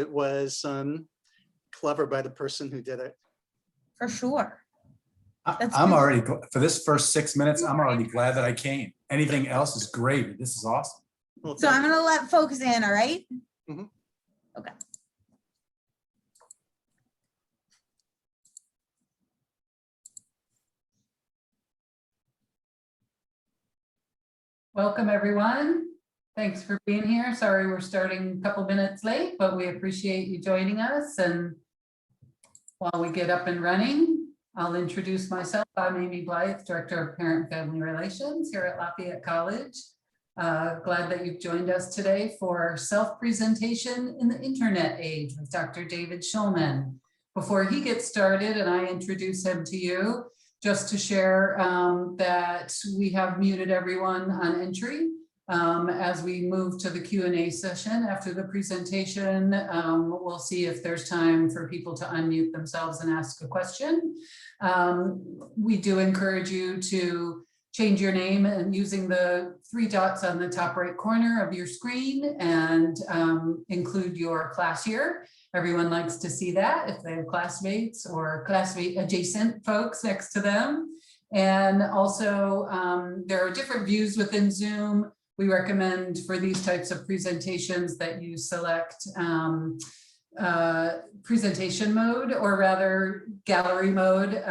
it was clever by the person who did it. For sure. I'm already, for this first 6 minutes, I'm already glad that I came. Anything else is gravy. This is awesome. Well, So I'm gonna let folks in, all right? Mhm. Okay. Welcome, everyone. Thanks for being here. Sorry we're starting a couple minutes late, but we appreciate you joining us. And while we get up and running, I'll introduce myself. I'm Amy Blythe, Director of Parent and Family Relations here at Lafayette College. Glad that you've joined us today for self-presentation in the internet age with Dr. David Shulman. Before he gets started and I introduce him to you, just to share that we have muted everyone on entry. As we move to the Q&A session after the presentation, we'll see if there's time for people to unmute themselves and ask a question. We do encourage you to change your name and using the 3 dots on the top right corner of your screen and include your class year. Everyone likes to see that if they have classmates or classmate adjacent folks next to them. And also there are different views within Zoom. We recommend for these types of presentations that you select presentation mode, or rather gallery mode,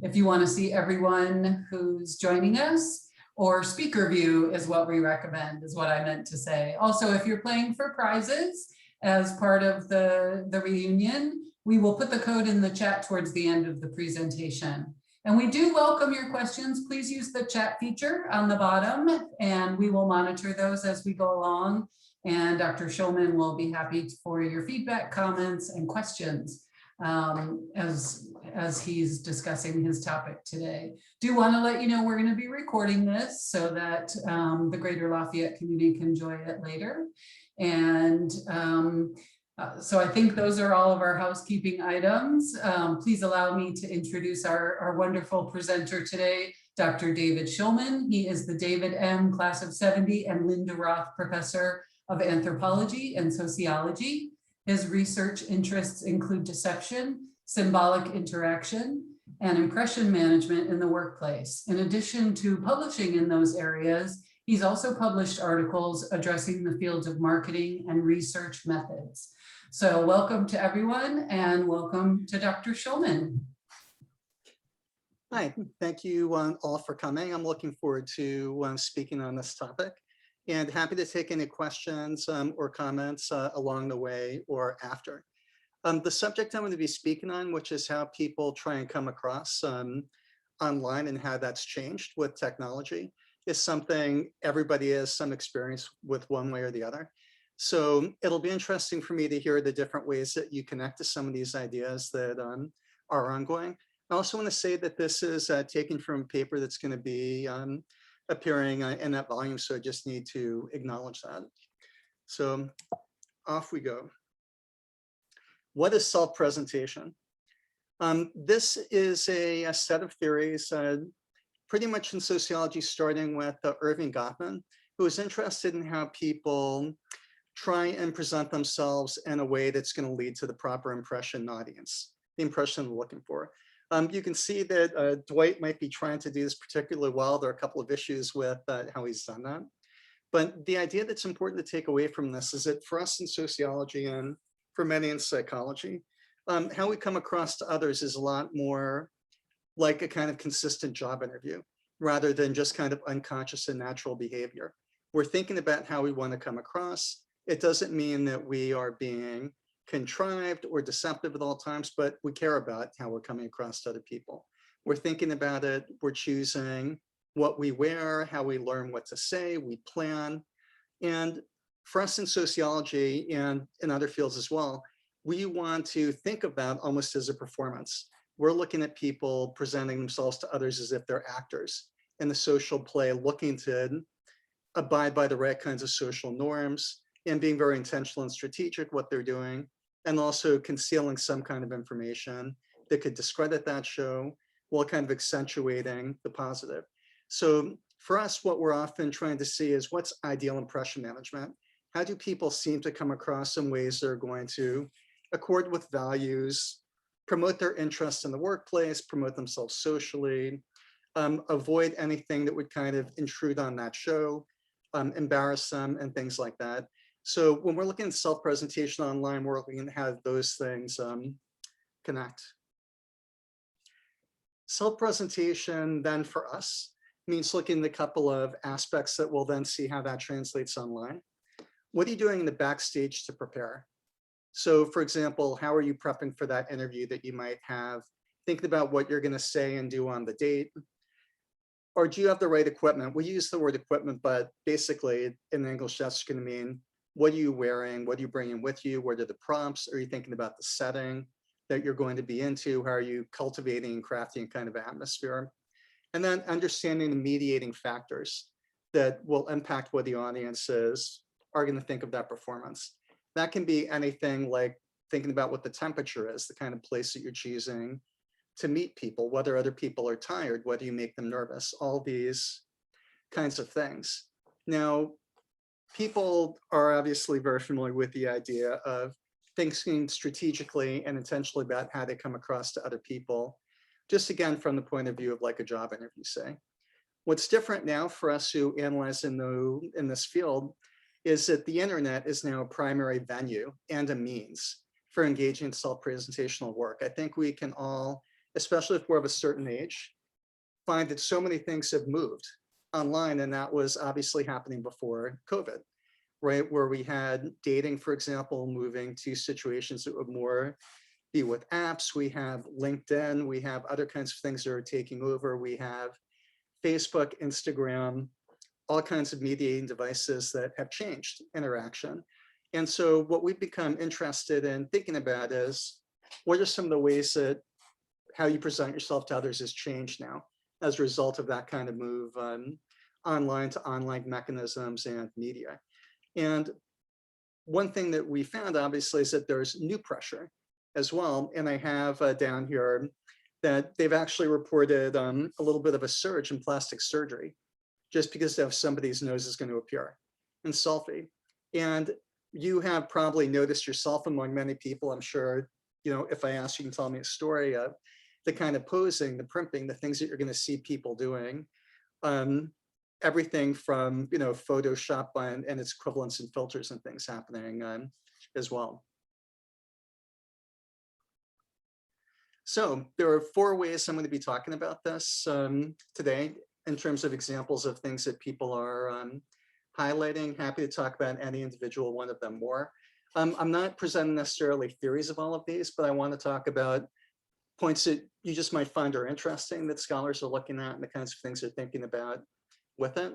if you want to see everyone who's joining us, or speaker view is what we recommend, is what I meant to say. Also, if you're playing for prizes as part of the reunion, we will put the code in the chat towards the end of the presentation. And we do welcome your questions. Please use the chat feature on the bottom and we will monitor those as we go along. And Dr. Shulman will be happy for your feedback, comments, and questions as he's discussing his topic today. Do want to let you know we're going to be recording this so that the greater Lafayette community can enjoy it later. And so I think those are all of our housekeeping items. Please allow me to introduce our wonderful presenter today, Dr. David Shulman. He is the David M. Class of 70 and Linda Roth Professor of Anthropology and Sociology. His research interests include deception, symbolic interaction, and impression management in the workplace. In addition to publishing in those areas, he's also published articles addressing the fields of marketing and research methods. So welcome to everyone and welcome to Dr. Shulman. Hi, thank you all for coming. I'm looking forward to speaking on this topic and happy to take any questions or comments along the way or after. The subject I'm going to be speaking on, which is how people try and come across online and how that's changed with technology, is something everybody has some experience with one way or the other. So it'll be interesting for me to hear the different ways that you connect to some of these ideas that are ongoing. I also want to say that this is taken from a paper that's going to be appearing in that volume, so I just need to acknowledge that. So off we go. What is self-presentation? This is a set of theories pretty much in sociology, starting with Irving Goffman, who was interested in how people try and present themselves in a way that's going to lead to the proper impression audience, the impression they're looking for. You can see that Dwight might be trying to do this particularly well. There are a couple of issues with how he's done that. But the idea that's important to take away from this is that for us in sociology and for many in psychology, how we come across to others is a lot more like a kind of consistent job interview, rather than just kind of unconscious and natural behavior. We're thinking about how we want to come across. It doesn't mean that we are being contrived or deceptive at all times, but we care about how we're coming across to other people. We're thinking about it, we're choosing what we wear, how we learn what to say, we plan. And for us in sociology and in other fields as well, we want to think about almost as a performance. We're looking at people presenting themselves to others as if they're actors in the social play, looking to abide by the right kinds of social norms and being very intentional and strategic what they're doing, and also concealing some kind of information that could discredit that show while kind of accentuating the positive. So for us, what we're often trying to see is what's ideal impression management. how do people seem to come across in ways that are going to accord with values, promote their interests in the workplace, promote themselves socially, avoid anything that would kind of intrude on that show, embarrass them, and things like that. So when we're looking at self-presentation online, we're looking at how those things connect. Self-presentation then for us means looking at a couple of aspects that we'll then see how that translates online. What are you doing in the backstage to prepare? So for example, how are you prepping for that interview that you might have? Thinking about what you're going to say and do on the date. Or do you have the right equipment? We use the word equipment, but basically in English, that's going to mean, what are you wearing? What are you bringing with you? What are the prompts? Are you thinking about the setting that you're going to be into? How are you cultivating and crafting kind of atmosphere? And then understanding the mediating factors that will impact what the audiences are going to think of that performance. That can be anything like thinking about what the temperature is, the kind of place that you're choosing to meet people, whether other people are tired, whether you make them nervous, all these kinds of things. Now, people are obviously very familiar with the idea of thinking strategically and intentionally about how they come across to other people, just again, from the point of view of like a job interview, say. What's different now for us who analyze in this field is that the internet is now a primary venue and a means for engaging in self-presentational work. I think we can all, especially if we're of a certain age, find that so many things have moved online, and that was obviously happening before COVID, right? Where we had dating, for example, moving to situations that would more be with apps. We have LinkedIn, we have other kinds of things that are taking over. We have Facebook, Instagram, all kinds of mediating devices that have changed interaction. And so what we've become interested in thinking about is, what are some of the ways that how you present yourself to others has changed now as a result of that kind of move online to online mechanisms and media. And one thing that we found obviously is that there's new pressure as well. And I have down here that they've actually reported a little bit of a surge in plastic surgery just because of somebody's nose is going to appear in selfie. And you have probably noticed yourself among many people, I'm sure, you know, if I ask, you can tell me a story of the kind of posing, the primping, the things that you're going to see people doing. Everything from, you know, Photoshop and its equivalents and filters and things happening as well. So there are 4 ways I'm going to be talking about this today in terms of examples of things that people are highlighting. Happy to talk about any individual one of them more. I'm not presenting necessarily theories of all of these, but I want to talk about points that you just might find are interesting that scholars are looking at and the kinds of things they're thinking about with it.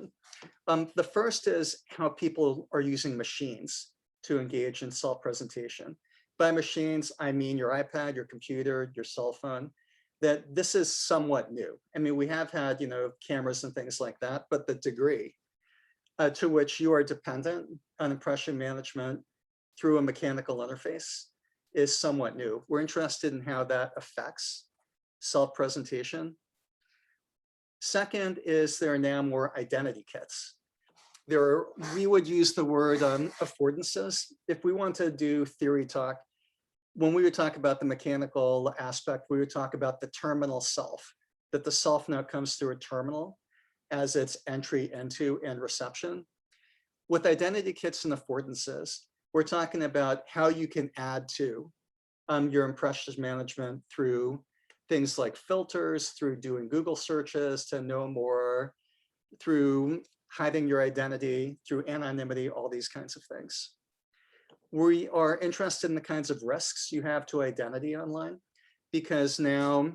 The first is how people are using machines to engage in self-presentation. By machines, I mean your iPad, your computer, your cell phone, that this is somewhat new. I mean, we have had, you know, cameras and things like that, but the degree to which you are dependent on impression management through a mechanical interface is somewhat new. We're interested in how that affects self-presentation. Second is there are now more identity kits. We would use the word affordances. If we want to do theory talk, when we would talk about the mechanical aspect, we would talk about the terminal self, that the self now comes through a terminal as its entry into and reception. With identity kits and affordances, we're talking about how you can add to your impressions management through things like filters, through doing Google searches to know more, through hiding your identity, through anonymity, all these kinds of things. We are interested in the kinds of risks you have to identity online, because now,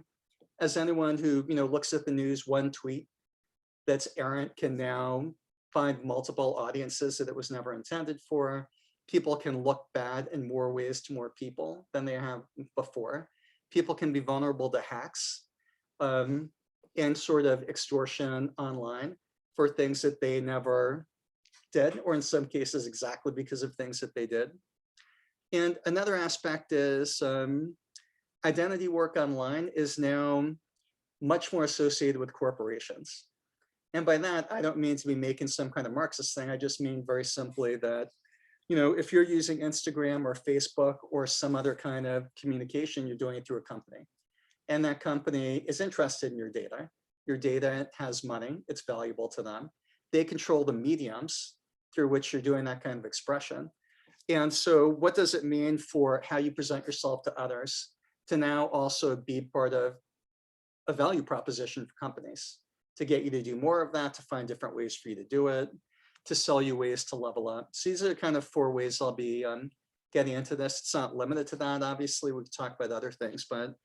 as anyone who looks at the news, one tweet that's errant can now find multiple audiences that it was never intended for. People can look bad in more ways to more people than they have before. People can be vulnerable to hacks and sort of extortion online for things that they never did, or in some cases exactly because of things that they did. And another aspect is identity work online is now much more associated with corporations. And by that, I don't mean to be making some kind of Marxist thing. I just mean very simply that if you're using Instagram or Facebook or some other kind of communication, you're doing it through a company. And that company is interested in your data. Your data has money, it's valuable to them. They control the mediums through which you're doing that kind of expression. And so what does it mean for how you present yourself to others to now also be part of a value proposition for companies to get you to do more of that, to find different ways for you to do it, to sell you ways to level up. So these are kind of 4 ways I'll be getting into this. It's not limited to that, obviously. We could talk about other things, but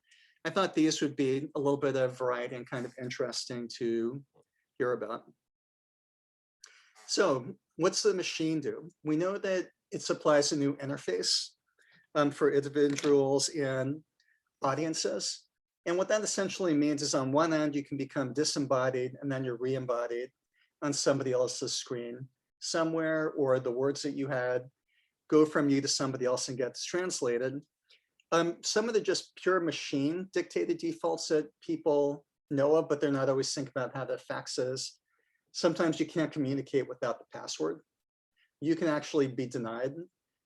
I thought these would be a little bit of variety and kind of interesting to hear about. So what's the machine do? We know that it supplies a new interface for individuals and audiences. And what that essentially means is on one end, you can become disembodied and then you're re-embodied on somebody else's screen somewhere, or the words that you had go from you to somebody else and gets translated. Some of the just pure machine dictated defaults that people know of, but they're not always thinking about how that affects is. Sometimes you can't communicate without the password. You can actually be denied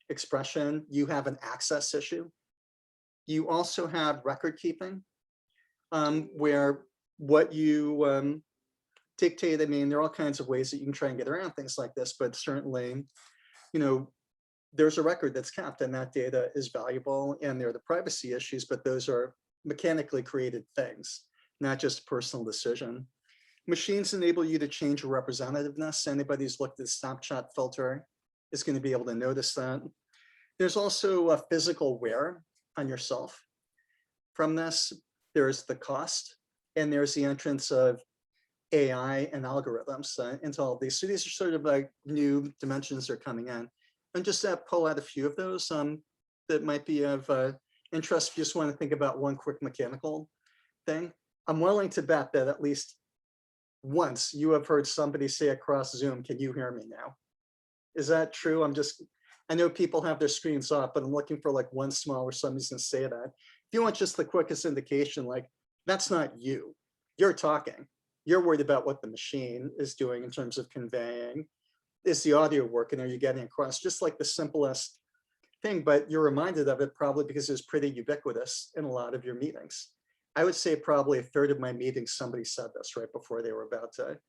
expression. You have an access issue. You also have record keeping, where what you dictate, I mean, there are all kinds of ways that you can try and get around things like this, but certainly, there's a record that's kept and that data is valuable, and there are the privacy issues, but those are mechanically created things, not just a personal decision. Machines enable you to change your representativeness. Anybody who's looked at the Snapchat filter is going to be able to notice that. There's also a physical wear on yourself. From this, there's the cost, and there's the entrance of AI and algorithms into all of these. So these are sort of like new dimensions that are coming in. And just to pull out a few of those that might be of interest if you just want to think about one quick mechanical thing. I'm willing to bet that at least once you have heard somebody say across Zoom, "Can you hear me now?" Is that true? I know people have their screens off, but I'm looking for like one small where somebody's gonna say that. If you want just the quickest indication, like that's not you. You're talking. You're worried about what the machine is doing in terms of conveying. Is the audio working? Are you getting across? Just like the simplest thing, but you're reminded of it probably because it's pretty ubiquitous in a lot of your meetings. I would say probably a third of my meetings, somebody said this right before they were about to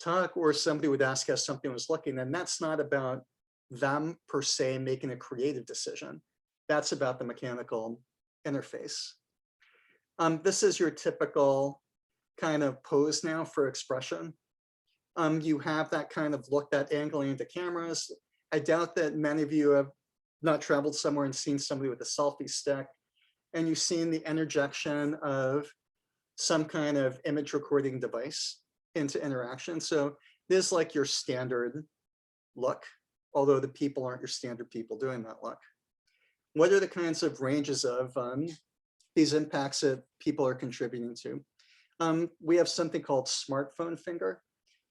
talk, or somebody would ask how something was looking, and that's not about them per se making a creative decision. That's about the mechanical interface. This is your typical kind of pose now for expression. You have that kind of look, that angling into cameras. I doubt that many of you have not traveled somewhere and seen somebody with a selfie stick, and you've seen the interjection of some kind of image recording device into interaction. So this is like your standard look, although the people aren't your standard people doing that look. What are the kinds of ranges of these impacts that people are contributing to? We have something called smartphone finger.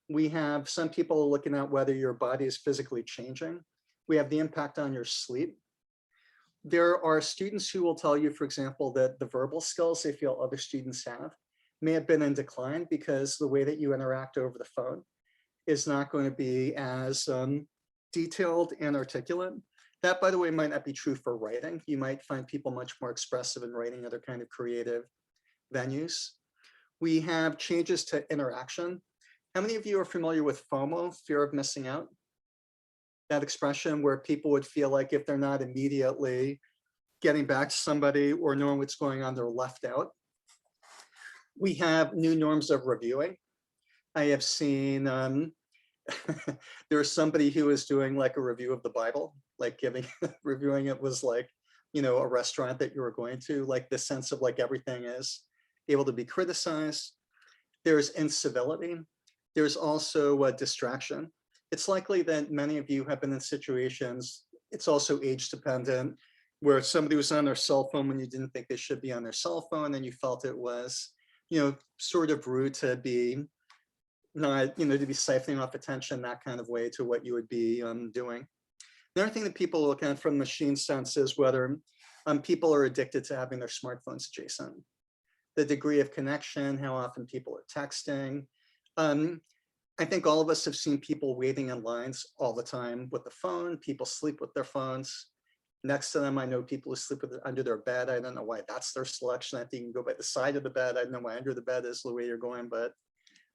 We have some people looking at whether your body is physically changing. We have the impact on your sleep. There are students who will tell you, for example, that the verbal skills they feel other students have may have been in decline because the way that you interact over the phone is not going to be as detailed and articulate. That, by the way, might not be true for writing. You might find people much more expressive in writing, other kind of creative venues. We have changes to interaction. How many of you are familiar with FOMO, fear of missing out? That expression where people would feel like if they're not immediately getting back to somebody or knowing what's going on, they're left out. We have new norms of reviewing. I have seen, there was somebody who was doing like a review of the Bible, like reviewing it was like, a restaurant that you were going to, like the sense of like everything is able to be criticized. There's incivility. There's also a distraction. It's likely that many of you have been in situations, it's also age dependent, where somebody was on their cell phone when you didn't think they should be on their cell phone, and you felt it was, sort of rude to be not, to be siphoning off attention that kind of way to what you would be doing. Another thing that people look at from machine sense is whether people are addicted to having their smartphones adjacent. The degree of connection, how often people are texting. I think all of us have seen people waiting in lines all the time with the phone. People sleep with their phones. Next to them, I know people who sleep with it under their bed. I don't know why that's their selection. I think you can go by the side of the bed. I don't know why under the bed is the way you're going, but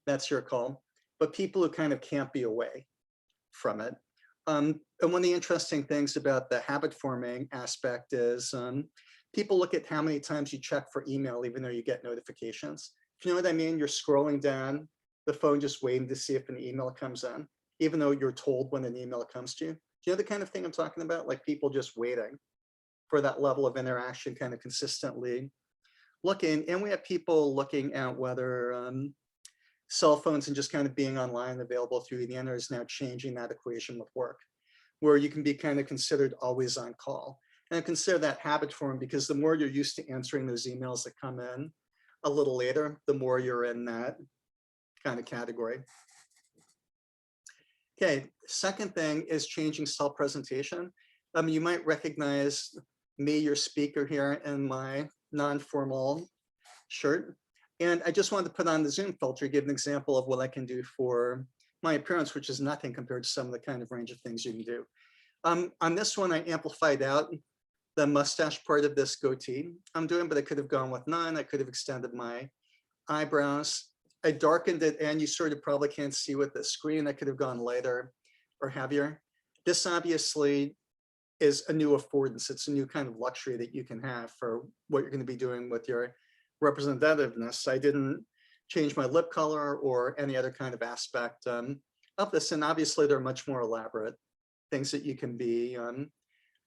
that's your call. But people who kind of can't be away from it. And one of the interesting things about the habit forming aspect is people look at how many times you check for email, even though you get notifications. If you know what I mean, you're scrolling down the phone, just waiting to see if an email comes in, even though you're told when an email comes to you. Do you know the kind of thing I'm talking about? Like people just waiting for that level of interaction, kind of consistently looking. And we have people looking at whether cell phones and just kind of being online available through the internet is now changing that equation with work, where you can be kind of considered always on call. And I consider that habit form because the more you're used to answering those emails that come in a little later, the more you're in that kind of category. Okay, second thing is changing self-presentation. You might recognize me, your speaker here, in my non-formal shirt. And I just wanted to put on the Zoom filter, give an example of what I can do for my appearance, which is nothing compared to some of the kind of range of things you can do. On this one, I amplified out the mustache part of this goatee I'm doing, but I could have gone with none. I could have extended my eyebrows. I darkened it, and you sort of probably can't see with the screen. I could have gone lighter or heavier. This obviously is a new affordance. It's a new kind of luxury that you can have for what you're going to be doing with your representativeness. I didn't change my lip color or any other kind of aspect of this. And obviously, there are much more elaborate things that you can be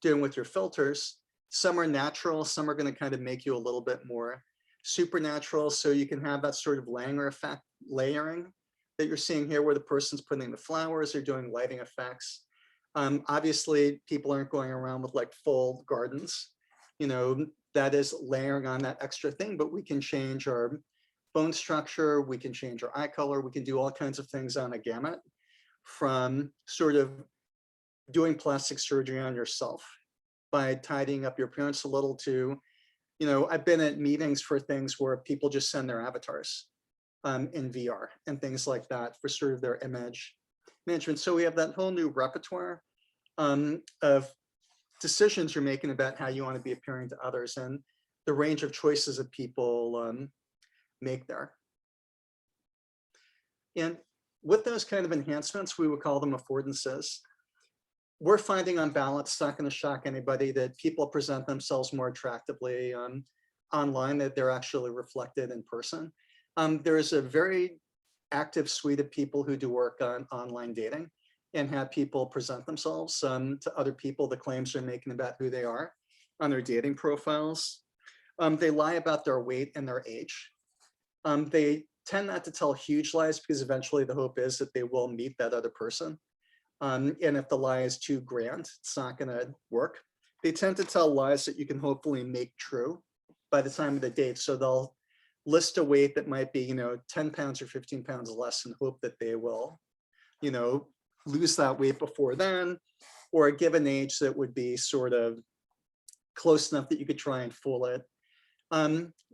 doing with your filters. Some are natural, some are going to kind of make you a little bit more supernatural, so you can have that sort of layering that you're seeing here, where the person's putting the flowers or doing lighting effects. Obviously, people aren't going around with like full gardens, you know, that is layering on that extra thing, but we can change our bone structure, we can change our eye color, we can do all kinds of things on a gamut, from sort of doing plastic surgery on yourself by tidying up your appearance a little to, you know, I've been at meetings for things where people just send their avatars in VR and things like that for sort of their image management. So we have that whole new repertoire of decisions you're making about how you want to be appearing to others, and the range of choices that people make there. And with those kind of enhancements, we would call them affordances. We're finding on balance, it's not going to shock anybody, that people present themselves more attractively online, that they're actually reflected in person. There is a very active suite of people who do work on online dating and have people present themselves to other people, the claims they're making about who they are on their dating profiles. They lie about their weight and their age. They tend not to tell huge lies because eventually the hope is that they will meet that other person. And if the lie is too grand, it's not going to work. They tend to tell lies that you can hopefully make true by the time of the date. So they'll list a weight that might be, you know, 10 pounds or 15 pounds less and hope that they will, you know, lose that weight before then, or a given age that would be sort of close enough that you could try and fool it.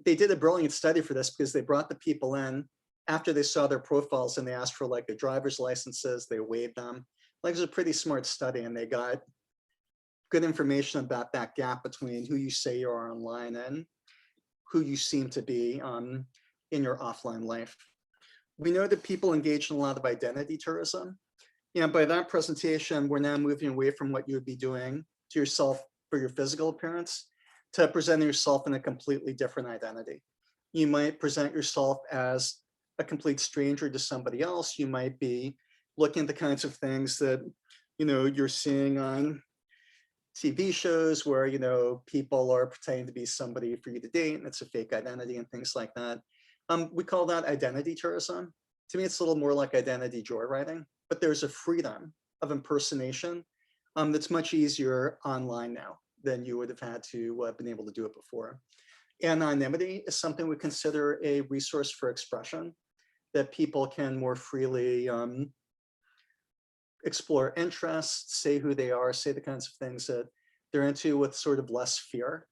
They did a brilliant study for this because they brought the people in after they saw their profiles and they asked for like their driver's licenses, they weighed them. Like, it was a pretty smart study, and they got good information about that gap between who you say you are online and who you seem to be in your offline life. We know that people engage in a lot of identity tourism. And by that presentation, we're now moving away from what you would be doing to yourself for your physical appearance to presenting yourself in a completely different identity. You might present yourself as a complete stranger to somebody else. You might be looking at the kinds of things that, you know, you're seeing on TV shows where, you know, people are pretending to be somebody for you to date and it's a fake identity and things like that. We call that identity tourism. To me, it's a little more like identity joyriding, but there's a freedom of impersonation that's much easier online now than you would have had to been able to do it before. Anonymity is something we consider a resource for expression, that people can more freely explore interests, say who they are, say the kinds of things that they're into with sort of less fear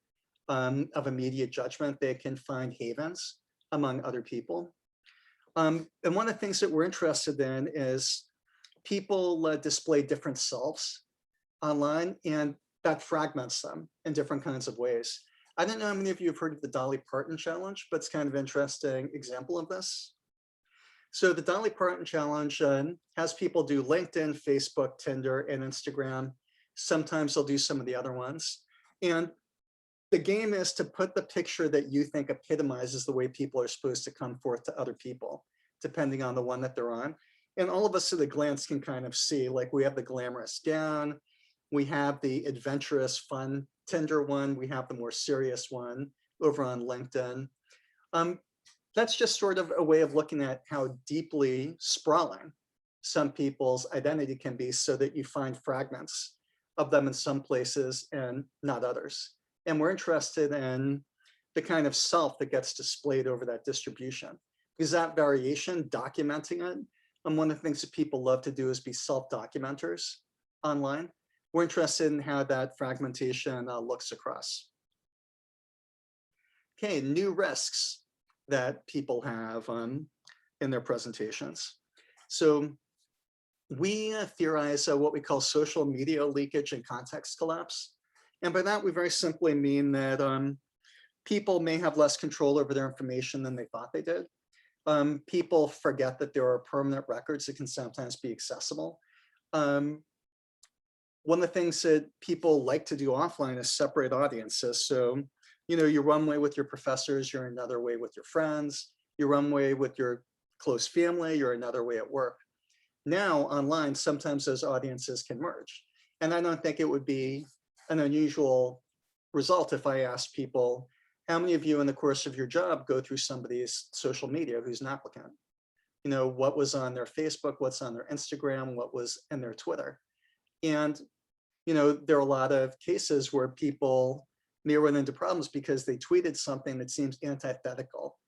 of immediate judgment. They can find havens among other people. And one of the things that we're interested in is people display different selves online, and that fragments them in different kinds of ways. I don't know how many of you have heard of the Dolly Parton challenge, but it's kind of interesting example of this. So the Dolly Parton challenge has people do LinkedIn, Facebook, Tinder, and Instagram. Sometimes they'll do some of the other ones. And the game is to put the picture that you think epitomizes the way people are supposed to come forth to other people, depending on the one that they're on. And all of us at a glance can kind of see, like, we have the glamorous gown, we have the adventurous, fun Tinder one, we have the more serious one over on LinkedIn. That's just sort of a way of looking at how deeply sprawling some people's identity can be, so that you find fragments of them in some places and not others. And we're interested in the kind of self that gets displayed over that distribution, because that variation, documenting it, and one of the things that people love to do is be self-documenters online. We're interested in how that fragmentation looks across. Okay, new risks that people have in their presentations. So we theorize what we call social media leakage and context collapse. And by that, we very simply mean that people may have less control over their information than they thought they did. People forget that there are permanent records that can sometimes be accessible. One of the things that people like to do offline is separate audiences. So, you know, you're one way with your professors, you're another way with your friends, you're one way with your close family, you're another way at work. Now, online, sometimes those audiences can merge. And I don't think it would be an unusual result if I asked people, how many of you in the course of your job go through somebody's social media who's an applicant? You know, what was on their Facebook, what's on their Instagram, what was in their Twitter? And, you know, there are a lot of cases where people may run into problems because they tweeted something that seems antithetical,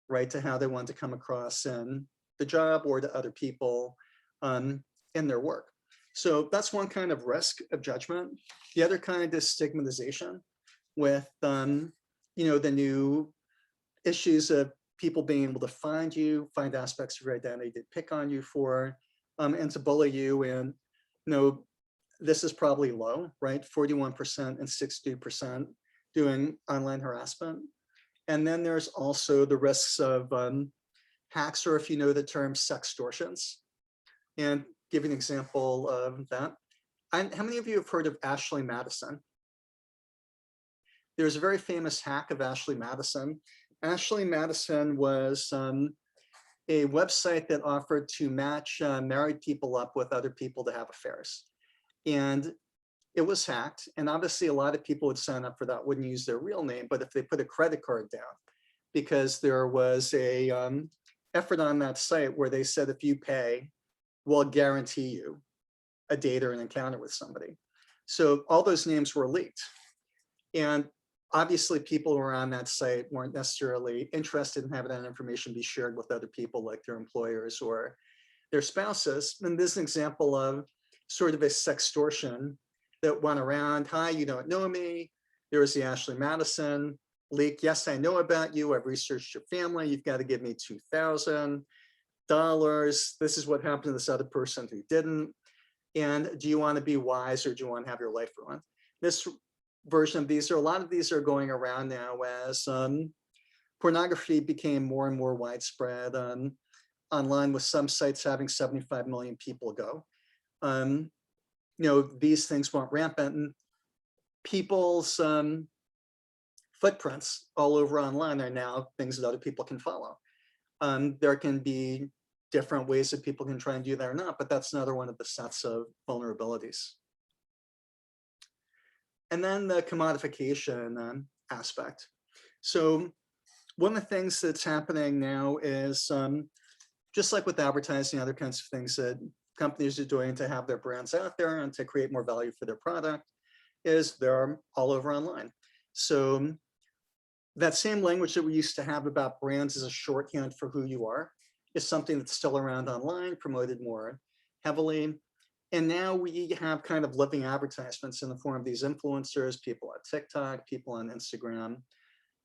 right, to how they want to come across in the job or to other people in their work. So that's one kind of risk of judgment. The other kind is stigmatization with, you know, the new issues of people being able to find you, find aspects of your identity to pick on you for, and to bully you. And, you know, this is probably low, right? 41% and 62% doing online harassment. And then there's also the risks of hacks, or if you know the term, sextortions. And give an example of that. How many of you have heard of Ashley Madison? There's a very famous hack of Ashley Madison. Ashley Madison was a website that offered to match married people up with other people to have affairs. And it was hacked. And obviously a lot of people would sign up for that, wouldn't use their real name, but if they put a credit card down, because there was a effort on that site where they said, if you pay, we'll guarantee you a date or an encounter with somebody. So all those names were leaked. And obviously people who were on that site weren't necessarily interested in having that information be shared with other people like their employers or their spouses. And this is an example of sort of a sextortion that went around. Hi, you don't know me. There was the Ashley Madison leak. Yes, I know about you. I've researched your family. You've got to give me $2,000. This is what happened to this other person who didn't. And do you want to be wise or do you want to have your life ruined? This version of these, a lot of these are going around now as pornography became more and more widespread online, with some sites having 75 million people go. You know, these things went rampant, and people's footprints all over online are now things that other people can follow. There can be different ways that people can try and do that or not, but that's another one of the sets of vulnerabilities. And then the commodification aspect. So one of the things that's happening now is just like with advertising, other kinds of things that companies are doing to have their brands out there and to create more value for their product, is they're all over online. So that same language that we used to have about brands as a shorthand for who you are is something that's still around online, promoted more heavily. And now we have kind of living advertisements in the form of these influencers, people on TikTok, people on Instagram,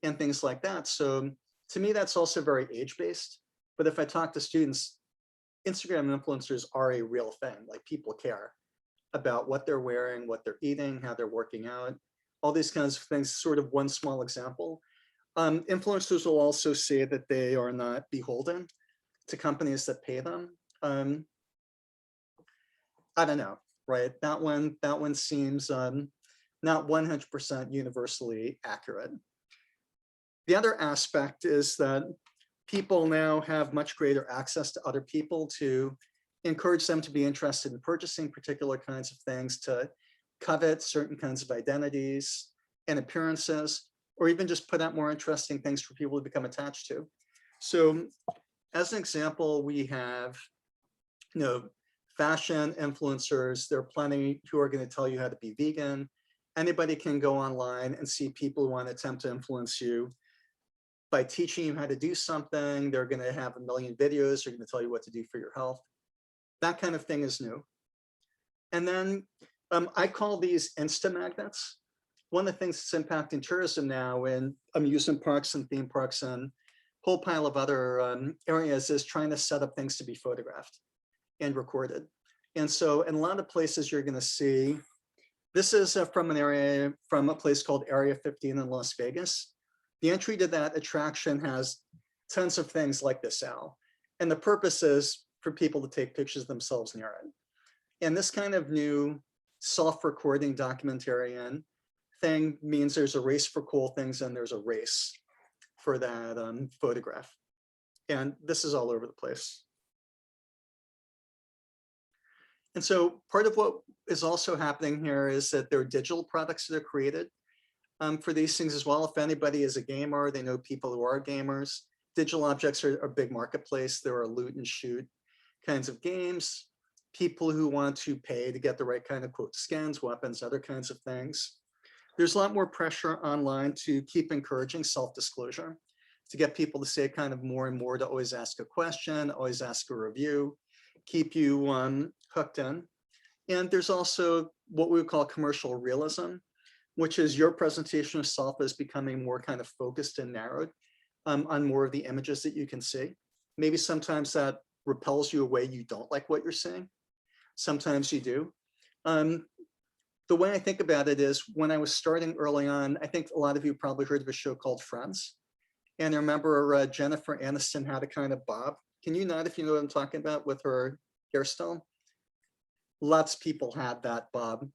and things like that. So to me, that's also very age-based, But if I talk to students, Instagram influencers are a real thing. Like people care about what they're wearing, what they're eating, how they're working out, all these kinds of things. Sort of one small example. Influencers will also say that they are not beholden to companies that pay them. I don't know, right? That one seems not 100% universally accurate. The other aspect is that people now have much greater access to other people to encourage them to be interested in purchasing particular kinds of things, to covet certain kinds of identities and appearances, or even just put out more interesting things for people to become attached to. So as an example, we have, fashion influencers. There are plenty who are going to tell you how to be vegan. Anybody can go online and see people who want to attempt to influence you by teaching you how to do something. They're going to have a million videos. They're going to tell you what to do for your health. That kind of thing is new. And then I call these Insta magnets. One of the things that's impacting tourism now in amusement parks and theme parks and a whole pile of other areas is trying to set up things to be photographed and recorded. And so in a lot of places you're going to see, this is from a place called Area 15 in Las Vegas. The entry to that attraction has tons of things like this owl. And the purpose is for people to take pictures of themselves near it. And this kind of new self-recording documentarian thing means there's a race for cool things and there's a race for that photograph. And this is all over the place. And so part of what is also happening here is that there are digital products that are created for these things as well. If anybody is a gamer, they know people who are gamers. Digital objects are a big marketplace. There are loot and shoot kinds of games, people who want to pay to get the right kind of quote skins, weapons, other kinds of things. There's a lot more pressure online to keep encouraging self-disclosure, to get people to say kind of more and more, to always ask a question, always ask a review, keep you hooked in. And there's also what we would call commercial realism, which is your presentation of self is becoming more kind of focused and narrowed on more of the images that you can see. Maybe sometimes that repels you away, you don't like what you're seeing. Sometimes you do. The way I think about it is when I was starting early on, I think a lot of you probably heard of a show called Friends. And I remember Jennifer Aniston had a kind of bob. Can you nod if you know what I'm talking about with her hairstyle? Lots of people had that bob.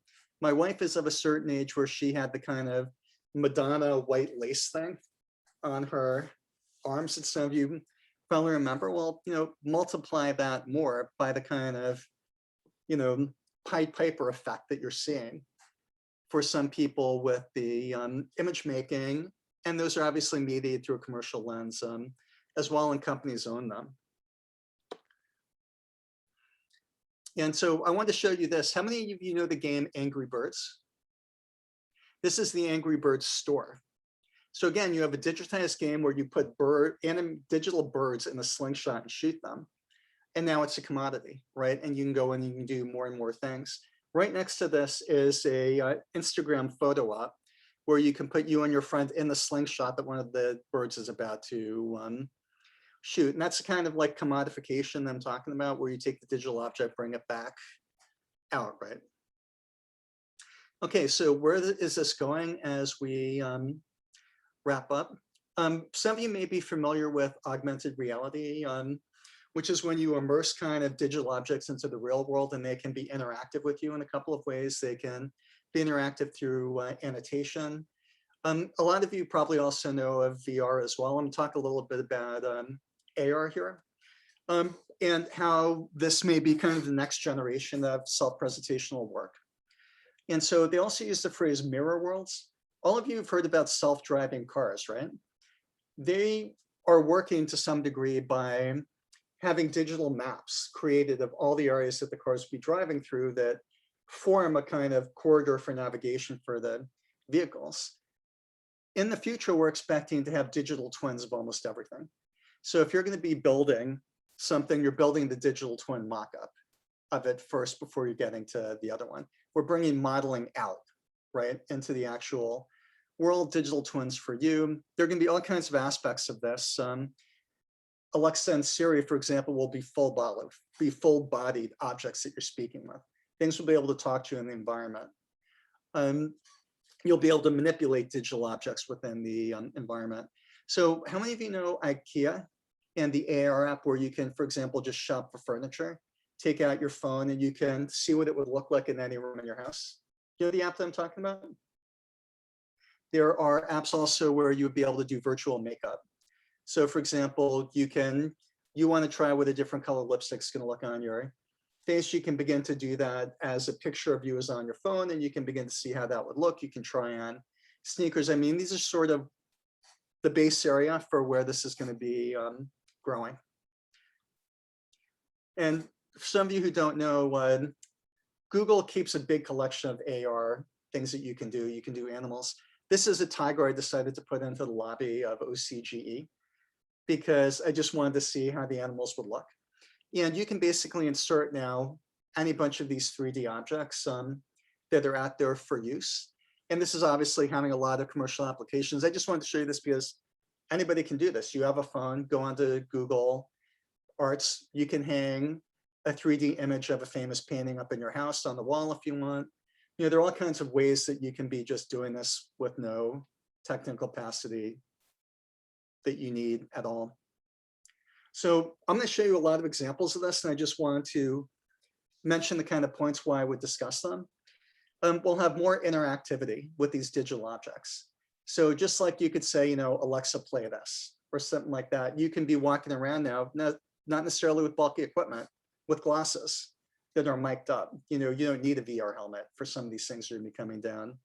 My wife is of a certain age where she had the kind of Madonna white lace thing on her arms that some of you probably remember. Well, multiply that more by the kind of, Pied Piper effect that you're seeing for some people with the image making. And those are obviously mediated through a commercial lens as well, and companies own them. And so I wanted to show you this. How many of you know the game Angry Birds? This is the Angry Birds store. So again, you have a digitized game where you put digital birds in a slingshot and shoot them. And now it's a commodity, right? And you can go in and you can do more and more things. Right next to this is a Instagram photo op where you can put you and your friend in the slingshot that one of the birds is about to shoot. And that's kind of like commodification that I'm talking about, where you take the digital object, bring it back out, right? Okay, so where is this going as we wrap up? Some of you may be familiar with augmented reality, which is when you immerse kind of digital objects into the real world and they can be interactive with you in a couple of ways. They can be interactive through annotation. A lot of you probably also know of VR as well. I'm going to talk a little bit about AR here and how this may be kind of the next generation of self-presentational work. And so they also use the phrase mirror worlds. All of you have heard about self-driving cars, right? They are working to some degree by having digital maps created of all the areas that the cars will be driving through that form a kind of corridor for navigation for the vehicles. In the future, we're expecting to have digital twins of almost everything. So if you're going to be building something, you're building the digital twin mock-up of it first before you're getting to the other one. We're bringing modeling out, right, into the actual world, digital twins for you. There are going to be all kinds of aspects of this. A Alexa and Siri, for example, will be full-bodied objects that you're speaking with. Things will be able to talk to you in the environment. You'll be able to manipulate digital objects within the environment. So how many of you know IKEA and the AR app where you can, for example, just shop for furniture, take out your phone and you can see what it would look like in any room in your house? You know the app that I'm talking about? There are apps also where you would be able to do virtual makeup. So for example, you want to try what a different color lipstick is going to look on your face. You can begin to do that as a picture of you is on your phone, and you can begin to see how that would look. You can try on sneakers. I mean, these are sort of the base area for where this is going to be growing. And for some of you who don't know, Google keeps a big collection of AR things that you can do. You can do animals. This is a tiger I decided to put into the lobby of OCGE because I just wanted to see how the animals would look. And you can basically insert now any bunch of these 3D objects that are out there for use. And this is obviously having a lot of commercial applications. I just wanted to show you this because anybody can do this. You have a phone, go onto Google Arts, you can hang a 3D image of a famous painting up in your house on the wall if you want. You know, there are all kinds of ways that you can be just doing this with no technical capacity that you need at all. So I'm going to show you a lot of examples of this, and I just wanted to mention the kind of points why I would discuss them. We'll have more interactivity with these digital objects. So just like you could say, you know, Alexa, play this, or something like that, you can be walking around now, not necessarily with bulky equipment, with glasses that are mic'd up. You know, you don't need a VR helmet for some of these things that are going to be coming down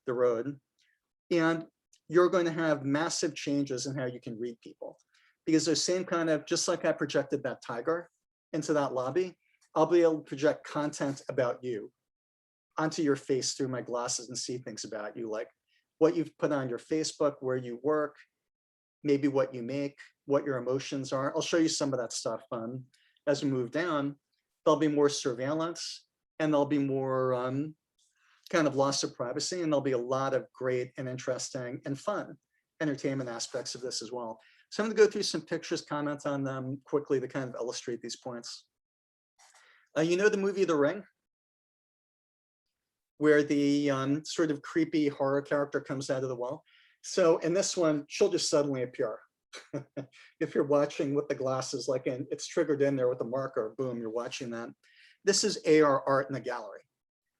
the road. And you're going to have massive changes in how you can read people. Because those same kind of, just like I projected that tiger into that lobby, I'll be able to project content about you onto your face through my glasses and see things about you, like what you've put on your Facebook, where you work, maybe what you make, what your emotions are. I'll show you some of that stuff as we move down. There'll be more surveillance, and there'll be more kind of loss of privacy, and there'll be a lot of great and interesting and fun entertainment aspects of this as well. So I'm going to go through some pictures, comment on them quickly to kind of illustrate these points. You know the movie The Ring, where the sort of creepy horror character comes out of the wall. So in this one, she'll just suddenly appear. If you're watching with the glasses, like it's triggered in there with a marker, boom, you're watching that. This is AR art in a gallery.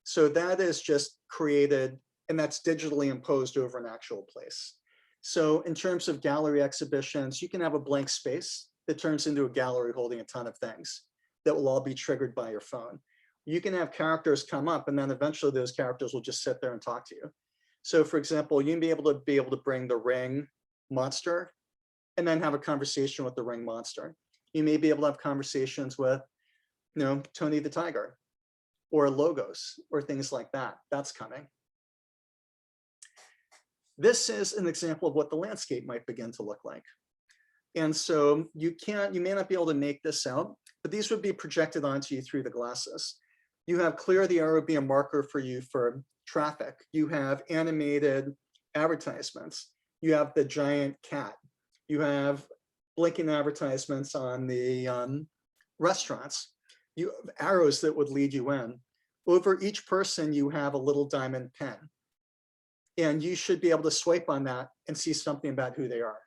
So that is just created, and that's digitally imposed over an actual place. So in terms of gallery exhibitions, you can have a blank space that turns into a gallery holding a ton of things that will all be triggered by your phone. You can have characters come up, and then eventually those characters will just sit there and talk to you. So for example, you can be able to bring the ring monster and then have a conversation with the ring monster. You may be able to have conversations with, you know, Tony the Tiger or logos or things like that. That's coming. This is an example of what the landscape might begin to look like. And so you may not be able to make this out, but these would be projected onto you through the glasses. You have clear the arrow be a marker for you for traffic. You have animated advertisements. You have the giant cat. You have blinking advertisements on the restaurants. You have arrows that would lead you in. Over each person, you have a little diamond pen. And you should be able to swipe on that and see something about who they are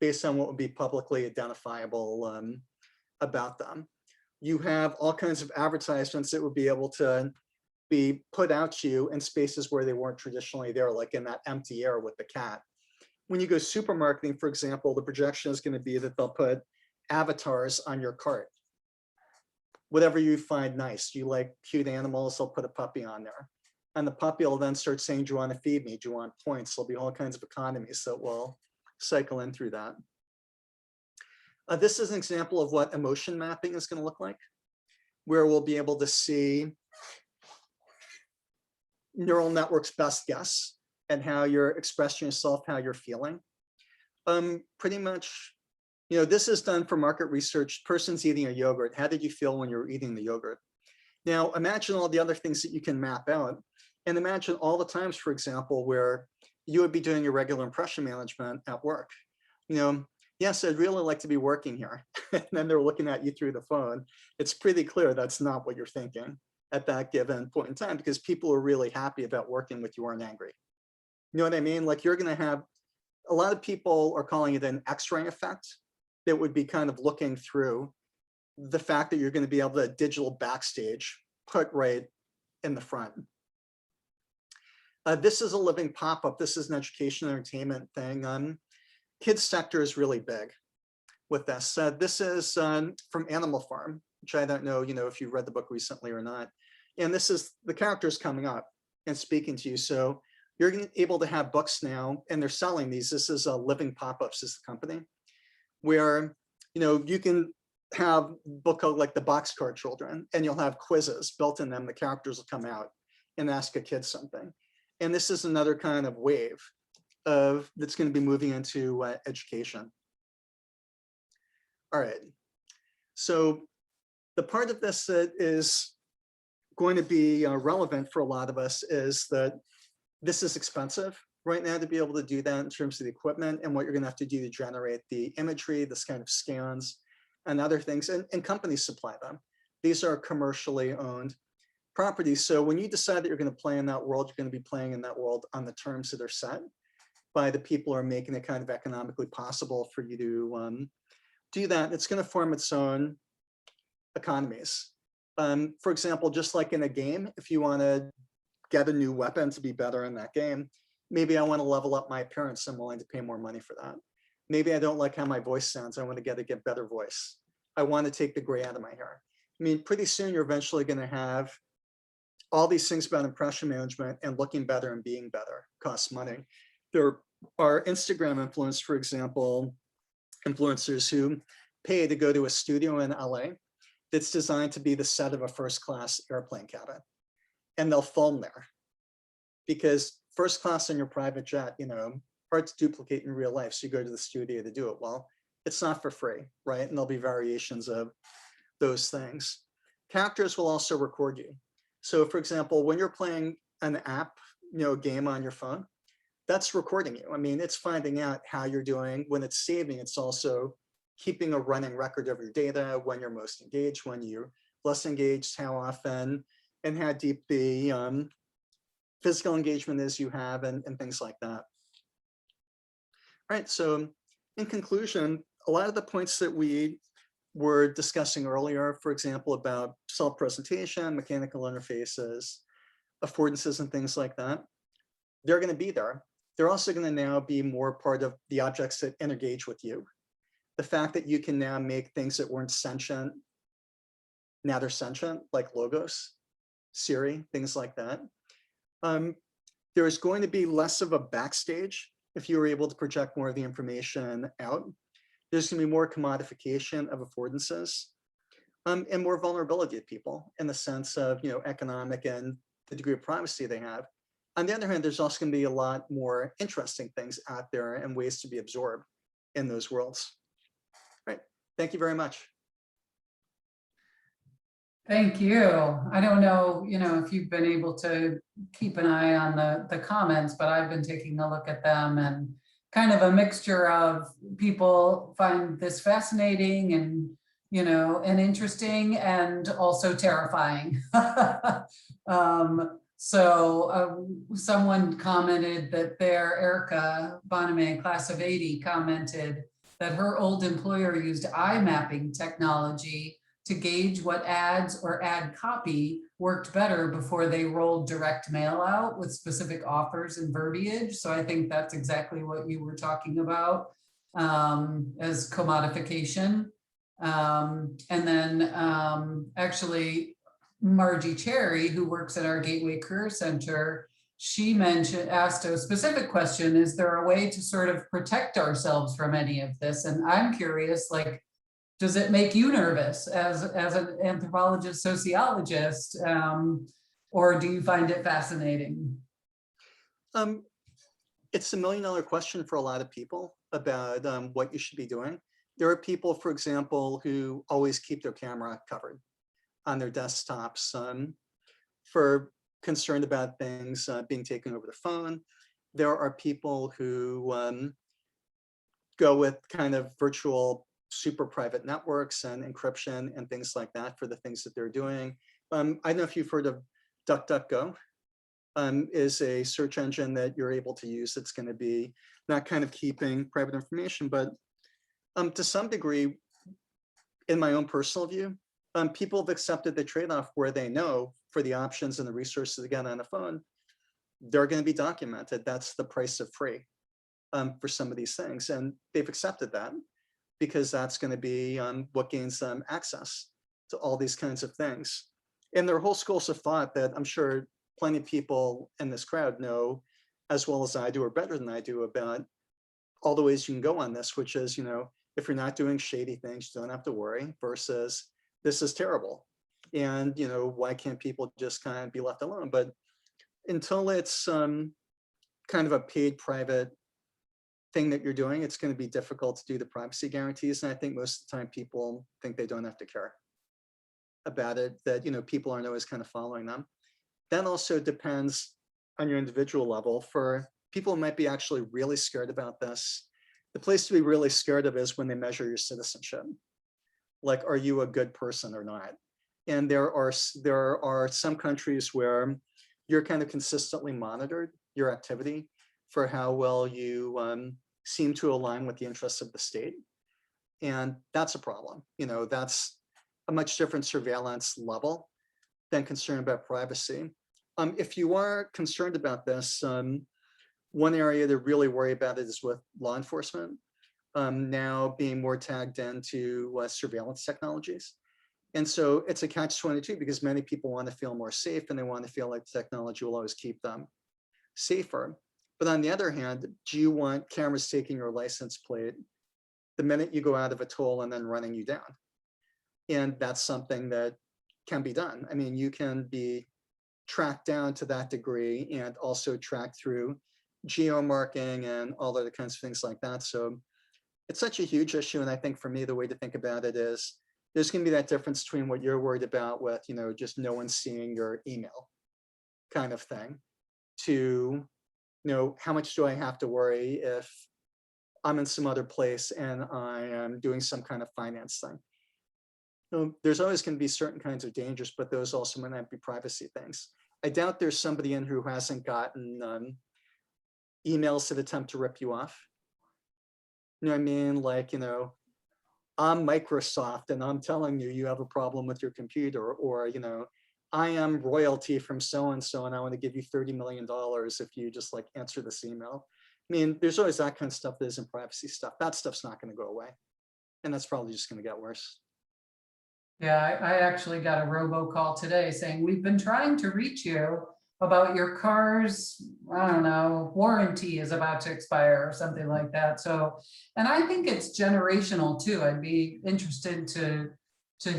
based on what would be publicly identifiable about them. You have all kinds of advertisements that would be able to be put out to you in spaces where they weren't traditionally there, like in that empty air with the cat. When you go supermarketing, for example, the projection is going to be that they'll put avatars on your cart. Whatever you find nice, you like cute animals, they'll put a puppy on there. And the puppy will then start saying, do you want to feed me? Do you want points? There'll be all kinds of economies that will cycle in through that. This is an example of what emotion mapping is going to look like, where we'll be able to see neural networks' best guess and how you're expressing yourself, how you're feeling. Pretty much, you know, this is done for market research. Person's eating a yogurt. How did you feel when you were eating the yogurt? Now, imagine all the other things that you can map out, and imagine all the times, for example, where you would be doing your regular impression management at work. You know, yes, I'd really like to be working here. And then they're looking at you through the phone. It's pretty clear that's not what you're thinking at that given point in time, because people are really happy about working with you and angry. You know what I mean? Like you're going to have a lot of people are calling it an X-ray effect that would be kind of looking through the fact that you're going to be able to digital backstage put right in the front. This is a living pop-up. This is an education entertainment thing. Kids sector is really big with this. This is from Animal Farm, which I don't know, if you read the book recently or not. And this is the characters coming up and speaking to you. So you're able to have books now, and they're selling these. This is Living Pop-Ups is the company, where you can have book called like the Boxcar Children, and you'll have quizzes built in them. The characters will come out and ask a kid something. And this is another kind of wave of that's going to be moving into education. All right. So the part of this that is going to be relevant for a lot of us is that this is expensive right now to be able to do that in terms of the equipment and what you're going to have to do to generate the imagery, this kind of scans and other things, and companies supply them. These are commercially owned properties. So when you decide that you're going to play in that world, you're going to be playing in that world on the terms that are set by the people who are making it kind of economically possible for you to do that. It's going to form its own economies. For example, just like in a game, if you want to get a new weapon to be better in that game, maybe I want to level up my appearance. I'm willing to pay more money for that. Maybe I don't like how my voice sounds. I want to get better voice. I want to take the gray out of my hair. I mean, pretty soon you're eventually going to have all these things about impression management, and looking better and being better costs money. There are Instagram influencers, for example, influencers who pay to go to a studio in LA that's designed to be the set of a first-class airplane cabin. And they'll film there, because first class in your private jet, hard to duplicate in real life. So you go to the studio to do it. Well, it's not for free, right? And there'll be variations of those things. Characters will also record you. So for example, when you're playing an app, game on your phone, that's recording you. I mean, it's finding out how you're doing. When it's saving, it's also keeping a running record of your data, when you're most engaged, when you're less engaged, how often, and how deep the physical engagement is you have, and things like that. All right, so in conclusion, a lot of the points that we were discussing earlier, for example, about self-presentation, mechanical interfaces, affordances, and things like that, they're going to be there. They're also going to now be more part of the objects that engage with you. The fact that you can now make things that weren't sentient, now they're sentient, like logos, Siri, things like that. There's going to be less of a backstage if you were able to project more of the information out. There's going to be more commodification of affordances, and more vulnerability of people in the sense of economic and the degree of privacy they have. On the other hand, there's also going to be a lot more interesting things out there and ways to be absorbed in those worlds. All right. Thank you very much. Thank you. I don't know, if you've been able to keep an eye on the comments, but I've been taking a look at them, and kind of a mixture of people find this fascinating and, and interesting, and also terrifying. Someone commented that Erica Boname, class of 80, commented that her old employer used eye mapping technology to gauge what ads or ad copy worked better before they rolled direct mail out with specific offers and verbiage. So I think that's exactly what you were talking about as commodification. And then actually Margie Cherry, who works at our Gateway Career Center, she asked a specific question: is there a way to sort of protect ourselves from any of this? And I'm curious, like, does it make you nervous as an anthropologist, sociologist, or do you find it fascinating? It's a $1 million question for a lot of people about what you should be doing. There are people, for example, who always keep their camera covered on their desktops for concerned about things being taken over the phone. There are people who go with kind of virtual super private networks and encryption and things like that for the things that they're doing. I don't know if you've heard of DuckDuckGo. Is a search engine that you're able to use that's going to be not kind of keeping private information, but to some degree, in my own personal view, people have accepted the trade-off where they know for the options and the resources to get on a phone, they're going to be documented. That's the price of free for some of these things. And they've accepted that because that's going to be what gains them access to all these kinds of things. And there are whole schools of thought that I'm sure plenty of people in this crowd know as well as I do, or better than I do, about all the ways you can go on this, which is, if you're not doing shady things, you don't have to worry, versus this is terrible. And, why can't people just kind of be left alone? But until it's kind of a paid private thing that you're doing, it's going to be difficult to do the privacy guarantees. And I think most of the time people think they don't have to care about it, that, people aren't always kind of following them. That also depends on your individual level. For people who might be actually really scared about this, the place to be really scared of is when they measure your citizenship. Like, are you a good person or not? And there are some countries where you're kind of consistently monitored, your activity, for how well you seem to align with the interests of the state. And that's a problem. That's a much different surveillance level than concern about privacy. If you are concerned about this, one area to really worry about it is with law enforcement now being more tagged into surveillance technologies. And so it's a catch-22 because many people want to feel more safe and they want to feel like the technology will always keep them safer. But on the other hand, do you want cameras taking your license plate the minute you go out of a toll and then running you down? And that's something that can be done. I mean, you can be tracked down to that degree and also tracked through geo-marking and all other kinds of things like that. So it's such a huge issue. And I think for me, the way to think about it is there's going to be that difference between what you're worried about with, just no one seeing your email kind of thing, to, how much do I have to worry if I'm in some other place and I am doing some kind of finance thing? There's always going to be certain kinds of dangers, but those also might not be privacy things. I doubt there's somebody in who hasn't gotten emails that attempt to rip you off. You know what I mean? Like, I'm Microsoft and I'm telling you, you have a problem with your computer, or, I am royalty from so-and-so and I want to give you $30 million if you just like answer this email. I mean, there's always that kind of stuff that isn't privacy stuff. That stuff's not going to go away. And that's probably just going to get worse. Yeah, I actually got a robocall today saying, we've been trying to reach you about your car's, I don't know, warranty is about to expire or something like that. So, and I think it's generational too. I'd be interested to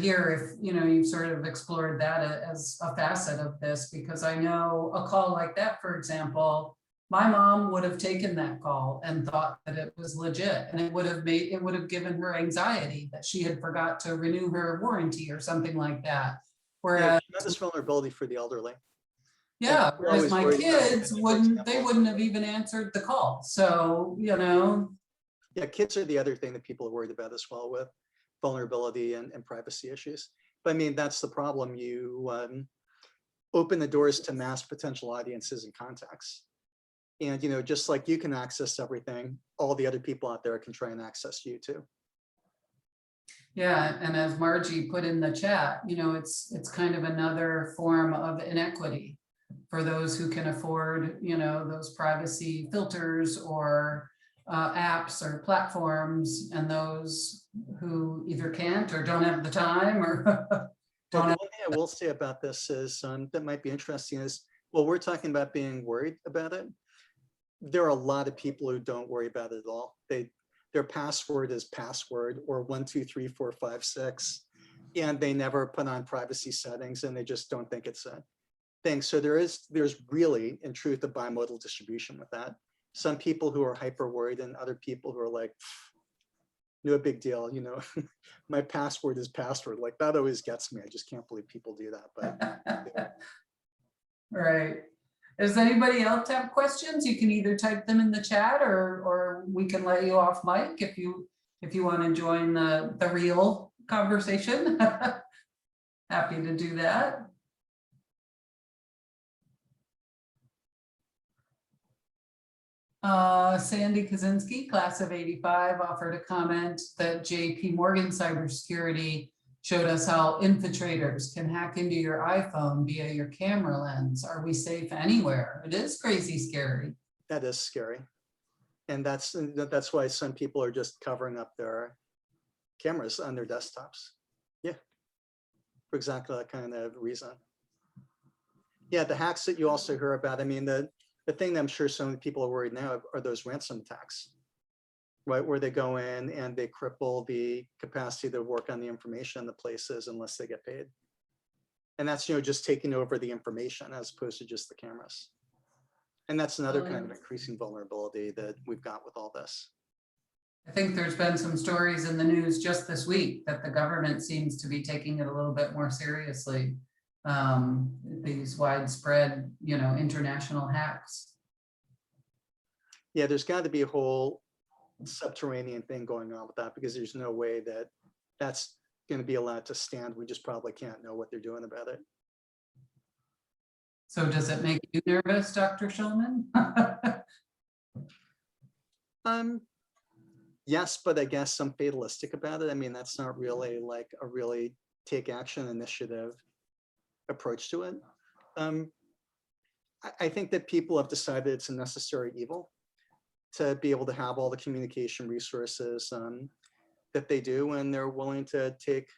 hear if, you've sort of explored that as a facet of this, because I know a call like that, for example, my mom would have taken that call and thought that it was legit, and it would have given her anxiety that she had forgot to renew her warranty or something like that. Whereas, tremendous vulnerability for the elderly. yeah, we're whereas always my worried about kids it, for wouldn't example. have even answered the call. So, Yeah, kids are the other thing that people are worried about as well, with vulnerability and privacy issues. But I mean, that's the problem. You open the doors to mass potential audiences and contacts. And, just like you can access everything, all the other people out there can try and access you too. yeah, and as Margie put in the chat, it's kind of another form of inequity for those who can afford, those privacy filters or apps or platforms, and those who either can't or don't have the time or Well, don't the have. one thing I will say about this is that might be interesting is, well, we're talking about being worried about it. There are a lot of people who don't worry about it at all. Their password is password or 1, 2, 3, 4, 5, 6, and they never put on privacy settings, and they just don't think it's a thing. So there's really, in truth, a bimodal distribution with that. Some people who are hyper worried and other people who are like, no big deal, my password is password. Like, that always gets me. I just can't believe people do that. But Right. Does anybody else have questions? You can either type them in the chat or we can let you off mic if you want to join the real conversation. Happy to do that. Sandy Kaczynski, class of 85, offered a comment that JP Morgan cybersecurity showed us how infiltrators can hack into your iPhone via your camera lens. Are we safe anywhere? It is crazy scary. That is scary. And that's why some people are just covering up their cameras on their desktops. Yeah, for exactly that kind of reason. Yeah, the hacks that you also hear about, I mean, the thing that I'm sure some people are worried now are those ransom attacks, right? Where they go in and they cripple the capacity to work on the information in the places unless they get paid. And that's, just taking over the information as opposed to just the cameras. And that's another kind of increasing vulnerability that we've got with all this. I think there's been some stories in the news just this week that the government seems to be taking it a little bit more seriously. These widespread, international hacks. Yeah, there's got to be a whole subterranean thing going on with that, because there's no way that that's going to be allowed to stand. We just probably can't know what they're doing about it. So does it make you nervous, Dr. Schulman? Yes, but I guess I'm fatalistic about it. I mean, that's not really like a really take action initiative approach to it. I think that people have decided it's a necessary evil to be able to have all the communication resources that they do, and they're willing to take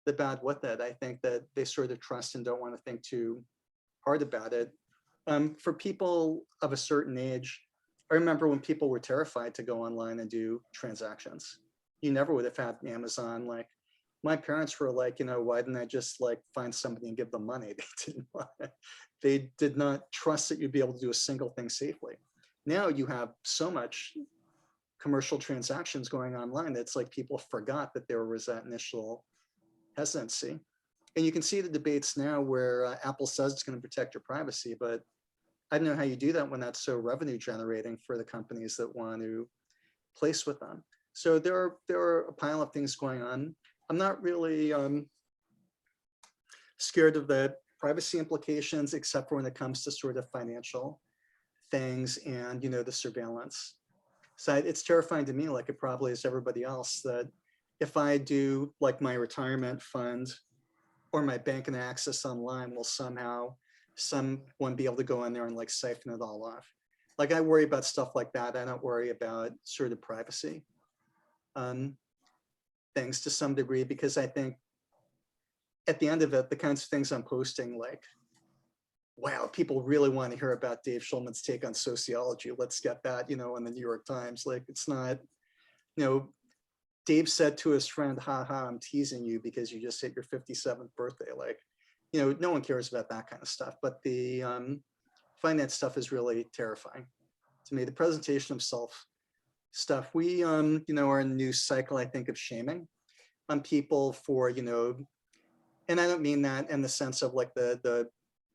the bad with it. I think that they sort of trust and don't want to think too hard about it. For people of a certain age, I remember when people were terrified to go online and do transactions. You never would have had Amazon. Like, my parents were like, why didn't I just like find somebody and give them money? They did not trust that you'd be able to do a single thing safely. Now you have so much commercial transactions going online that's like people forgot that there was that initial hesitancy. And you can see the debates now where Apple says it's going to protect your privacy, but I don't know how you do that when that's so revenue generating for the companies that want to place with them. So there are a pile of things going on. I'm not really scared of the privacy implications, except for when it comes to sort of financial things and, the surveillance. So it's terrifying to me, like it probably is everybody else, that if I do like my retirement fund or my banking access online, will somehow someone be able to go in there and like siphon it all off. Like, I worry about stuff like that. I don't worry about sort of privacy things to some degree, because I think at the end of it, the kinds of things I'm posting, like, wow, people really want to hear about Dave Schulman's take on sociology. Let's get that, in the New York Times. Like, it's not, Dave said to his friend, haha, I'm teasing you because you just hit your 57th birthday. Like, no one cares about that kind of stuff. But the finance stuff is really terrifying to me. The presentation of self stuff. We, are in a new cycle, I think, of shaming on people for, and I don't mean that in the sense of like the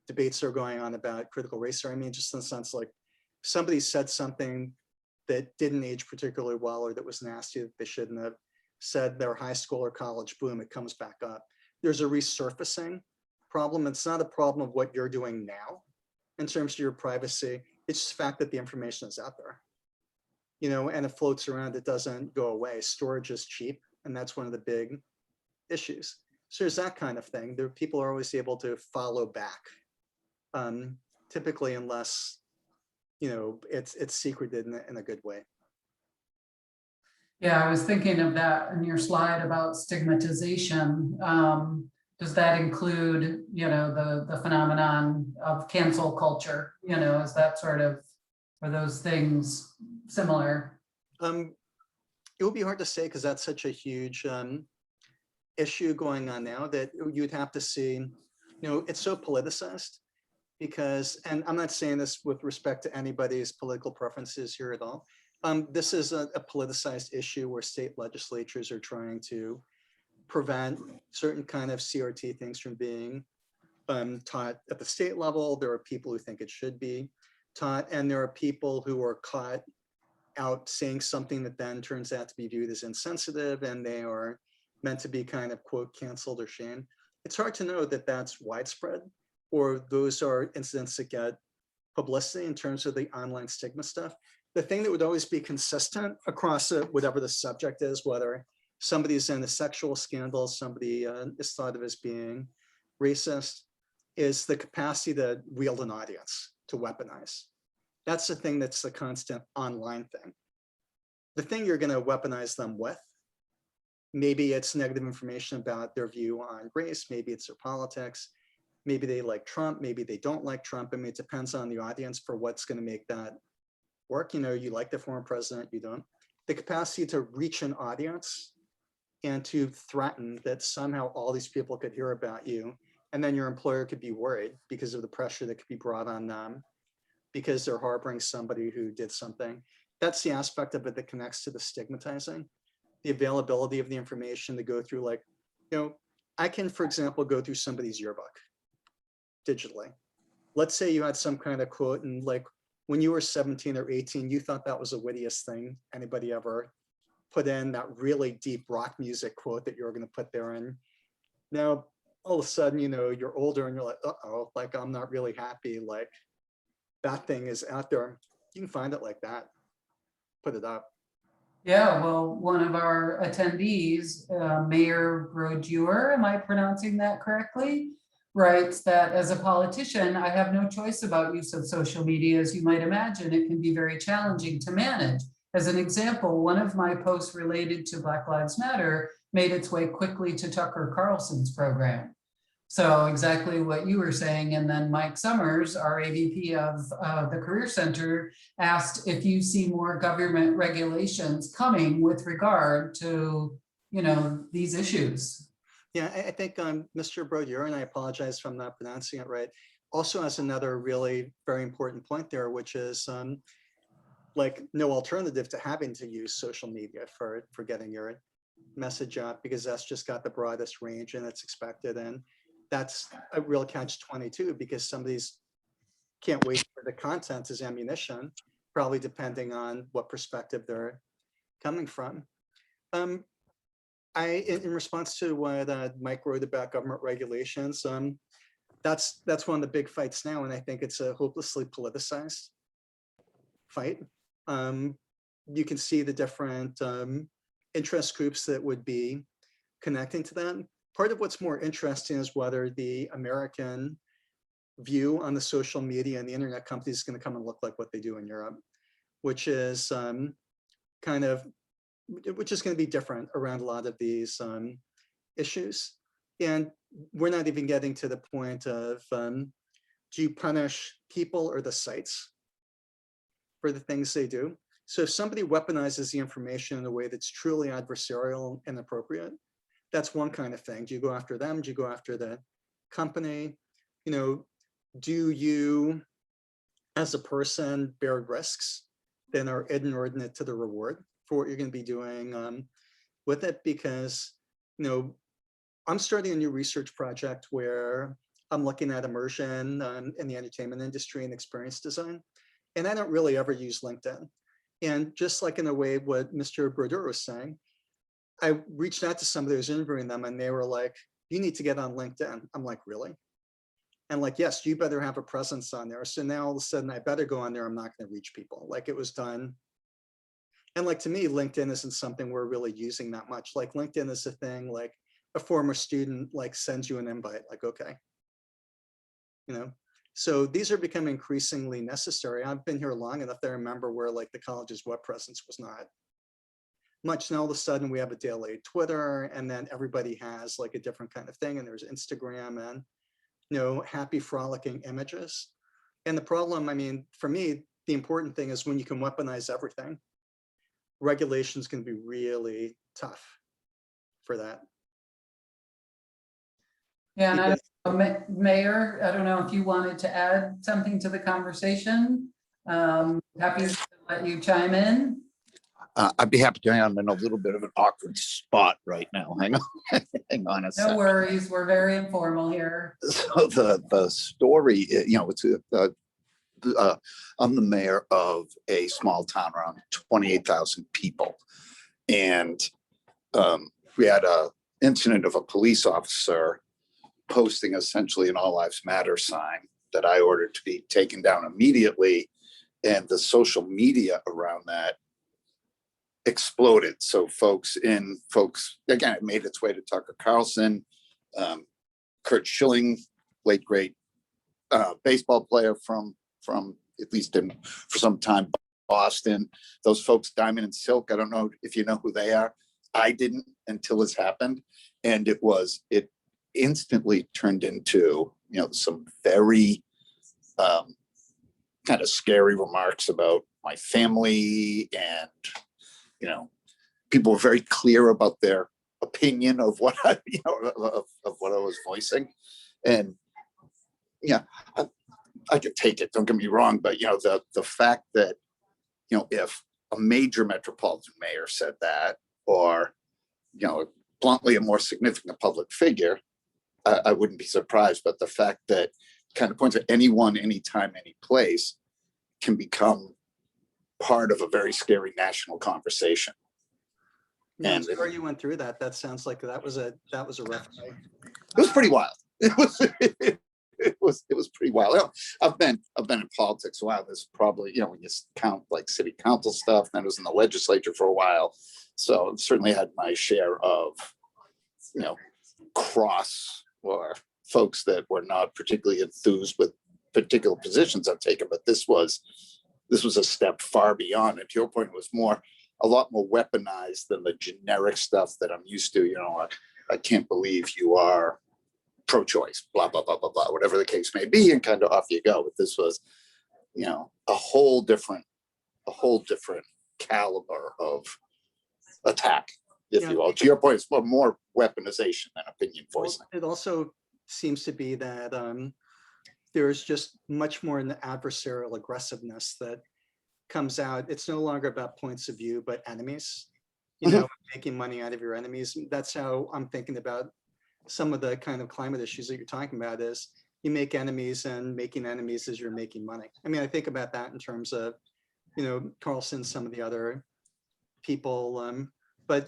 debates that are going on about critical race theory. I mean, just in the sense like somebody said something that didn't age particularly well, or that was nasty, that they shouldn't have said, their high school or college, boom, it comes back up. There's a resurfacing problem. It's not a problem of what you're doing now in terms of your privacy. It's just the fact that the information is out there, and it floats around. It doesn't go away. Storage is cheap, and that's one of the big issues. So there's that kind of thing. People are always able to follow back, typically, unless it's secreted in a good way. Yeah, I was thinking of that in your slide about stigmatization. Does that include, the phenomenon of cancel culture? Is that sort of, are those things similar? It would be hard to say, because that's such a huge issue going on now, that you'd have to see, it's so politicized. Because, and I'm not saying this with respect to anybody's political preferences here at all. This is a politicized issue where state legislatures are trying to prevent certain kind of CRT things from being taught at the state level. There are people who think it should be taught, and there are people who are caught out saying something that then turns out to be viewed as insensitive and they are meant to be kind of quote canceled or shamed. It's hard to know that that's widespread or those are incidents that get publicity in terms of the online stigma stuff. The thing that would always be consistent across whatever the subject is, whether somebody's in a sexual scandal, somebody is thought of as being racist, is the capacity to wield an audience, to weaponize. That's the thing that's the constant online thing. The thing you're going to weaponize them with, maybe it's negative information about their view on race, maybe it's their politics, maybe they like Trump, maybe they don't like Trump. I mean, it depends on the audience for what's going to make that work. You know, you like the former president, you don't. The capacity to reach an audience and to threaten that somehow all these people could hear about you, and then your employer could be worried because of the pressure that could be brought on them because they're harboring somebody who did something. That's the aspect of it that connects to the stigmatizing, the availability of the information to go through. Like, you know, I can, for example, go through somebody's yearbook digitally. Let's say you had some kind of quote and like when you were 17 or 18, you thought that was the wittiest thing anybody ever put in, that really deep rock music quote that you're going to put there in. Now, all of a sudden, you know, you're older and you're like, uh-oh, like I'm not really happy. Like that thing is out there. You can find it like that, put it up. Yeah, well, one of our attendees, Mayor Brodeur, am I pronouncing that correctly? Writes that as a politician, I have no choice about use of social media. As you might imagine, it can be very challenging to manage. As an example, one of my posts related to Black Lives Matter made its way quickly to Tucker Carlson's program. So exactly what you were saying. And then Mike Summers, our AVP of the Career Center, asked if you see more government regulations coming with regard to, you know, these issues. Yeah, I think Mr. Brodeur, and I apologize if I'm not pronouncing it right, also has another really very important point there, which is like no alternative to having to use social media for getting your message out, because that's just got the broadest range and it's expected. And that's a real catch-22 because somebody's can't wait for the content as ammunition, probably depending on what perspective they're coming from. In response to what Mike wrote about government regulations, that's one of the big fights now, and I think it's a hopelessly politicized fight. You can see the different interest groups that would be connecting to that. Part of what's more interesting is whether the American view on the social media and the internet companies is going to come and look like what they do in Europe, which is which is going to be different around a lot of these issues. And we're not even getting to the point of do you punish people or the sites for the things they do? So if somebody weaponizes the information in a way that's truly adversarial and inappropriate, that's one kind of thing. Do you go after them? Do you go after the company? You know, do you, as a person, bear risks that are inordinate to the reward for what you're going to be doing with it? Because, you know, I'm starting a new research project where I'm looking at immersion in the entertainment industry and experience design. And I don't really ever use LinkedIn. And just like in a way what Mr. Brodeur was saying, I reached out to somebody who was interviewing them and they were like, you need to get on LinkedIn. I'm like, really? And like, yes, you better have a presence on there. So now all of a sudden I better go on there. I'm not going to reach people. Like it was done. And like, to me, LinkedIn isn't something we're really using that much. Like LinkedIn is a thing, like a former student like sends you an invite, like, okay. You know, so these are becoming increasingly necessary. I've been here long enough that I remember where like the college's web presence was not much. Now all of a sudden we have a daily Twitter, and then everybody has like a different kind of thing. And there's Instagram and, you know, happy frolicking images. And the problem, I mean, for me, the important thing is when you can weaponize everything, regulations can be really tough for that. Yeah, and I Because- don't know, Mayor, I don't know if you wanted to add something to the conversation. Happy to let you chime in. I'd be happy to. I'm in a little bit of an awkward spot right now. Hang on, hang on a No second. worries, we're very informal here. So the story, you know, it's the I'm the mayor of a small town around 28,000 people. And we had a incident of a police officer posting essentially an All Lives Matter sign that I ordered to be taken down immediately. And the social media around that exploded. So folks, again, it made its way to Tucker Carlson, Kurt Schilling, late great baseball player from at least for some time, Boston. Those folks, Diamond and Silk, I don't know if you know who they are. I didn't until this happened. And it instantly turned into, some very kind of scary remarks about my family. And, people were very clear about their opinion of what I, of what I was voicing. And I could take it, don't get me wrong, but the fact that, if a major metropolitan mayor said that, or, bluntly a more significant public figure, I wouldn't be surprised. But the fact that kind of points at anyone, anytime, any place can become part of a very scary national conversation. Yeah, I'm And sorry you went through that. That sounds like that was a rough day. it was pretty wild. It was pretty wild. I've been in politics a while. There's probably, when you count like city council stuff, then I was in the legislature for a while. So I've certainly had my share of, cross or folks that were not particularly enthused with particular positions I've taken. But this was a step far beyond. And to your point, it was a lot more weaponized than the generic stuff that I'm used to. I can't believe you are pro-choice, blah, blah, blah, blah, blah, whatever the case may be, and kind of off you go. But this was, a whole different caliber of attack, if you will. To your point, it's more weaponization than opinion voicing. It also seems to be that there's just much more in the adversarial aggressiveness that comes out. It's no longer about points of view, but enemies, making money out of your enemies. That's how I'm thinking about some of the kind of climate issues that you're talking about. Is you make enemies, and making enemies is you're making money. I mean, I think about that in terms of, Carlson, some of the other people, but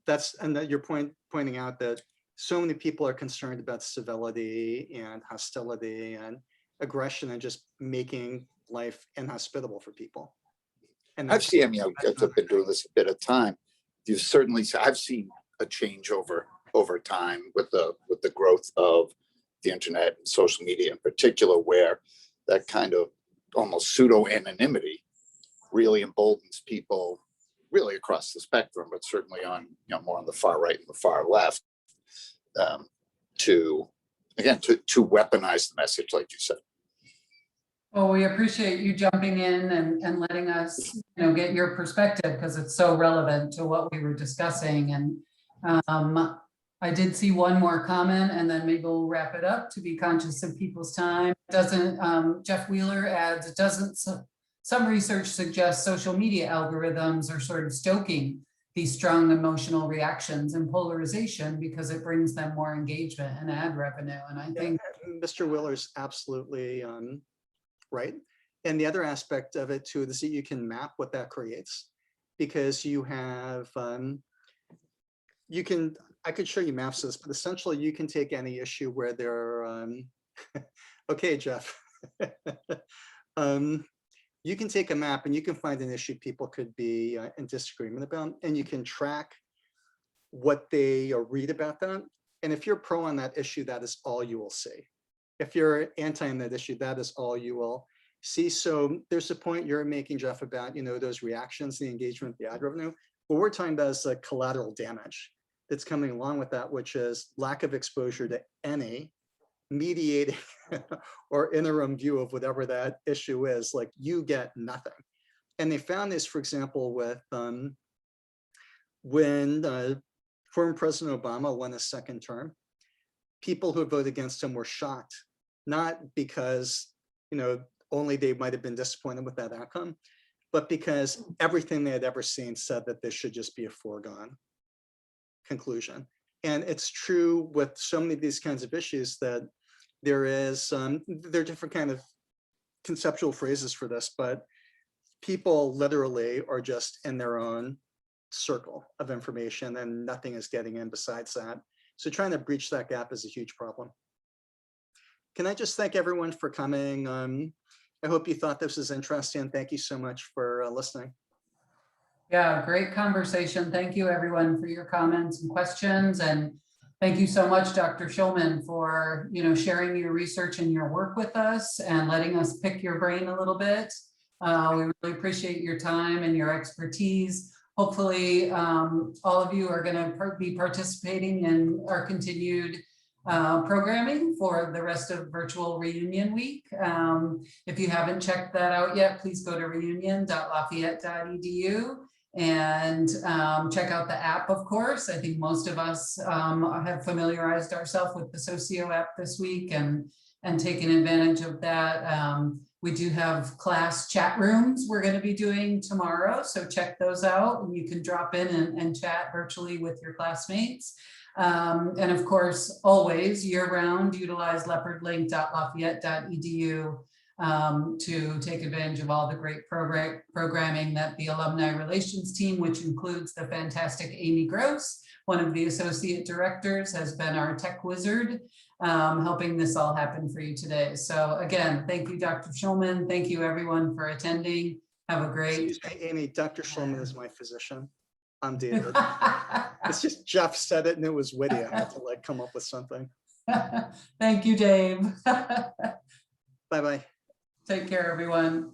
that's, and that you're pointing out that so many people are concerned about civility and hostility and aggression and just making life inhospitable for people. And I've seen, I've been doing this a bit of time. I've seen a change over time with the growth of the internet and social media in particular, where that kind of almost pseudo anonymity really emboldens people really across the spectrum, but certainly on, more on the far right and the far left, to weaponize the message, like you said. Well, we appreciate you jumping in and letting us, get your perspective, because it's so relevant to what we were discussing. And I did see one more comment, and then maybe we'll wrap it up to be conscious of people's time. Jeff Wheeler adds, some research suggests social media algorithms are sort of stoking these strong emotional reactions and polarization because it brings them more engagement and ad revenue. And I think Mr. Willer's absolutely right. And the other aspect of it too is that you can map what that creates, because you have, I could show you maps of this, but essentially you can take any issue where there are, okay, Jeff. You can take a map and you can find an issue people could be in disagreement about, and you can track what they read about that. And if you're pro on that issue, that is all you will see. If you're anti on that issue, that is all you will see. So there's a point you're making, Jeff, about those reactions, the engagement, the ad revenue. What we're talking about is the collateral damage that's coming along with that, which is lack of exposure to any mediating or interim view of whatever that issue is. Like, you get nothing. And they found this, for example, with when former President Obama won a second term, people who voted against him were shocked, not because only they might have been disappointed with that outcome, but because everything they had ever seen said that this should just be a foregone conclusion. And it's true with so many of these kinds of issues that there are different kind of conceptual phrases for this, but people literally are just in their own circle of information and nothing is getting in besides that. So trying to breach that gap is a huge problem. Can I just thank everyone for coming? I hope you thought this was interesting. Thank you so much for listening. Yeah, great conversation. Thank you everyone for your comments and questions. And thank you so much, Dr. Schulman, for sharing your research and your work with us and letting us pick your brain a little bit. We really appreciate your time and your expertise. Hopefully, all of you are going to be participating in our continued programming for the rest of Virtual Reunion Week. If you haven't checked that out yet, please go to reunion.lafayette.edu and check out the app, of course. I think most of us have familiarized ourselves with the Socio app this week and taken advantage of that. We do have class chat rooms we're going to be doing tomorrow, so check those out and you can drop in and chat virtually with your classmates. And of course, always year-round, utilize leopardlink.lafayette.edu to take advantage of all the great programming that the alumni relations team, which includes the fantastic Amy Gross, one of the associate directors, has been our tech wizard, helping this all happen for you today. So again, thank you, Dr. Schulman. Thank you everyone for attending. Have a great— Excuse me, Amy, Dr. Schulman is my physician. I'm David. It's just Jeff said it and it was witty. I had to like come up with something. Thank you, Dave. Bye-bye. Take care, everyone.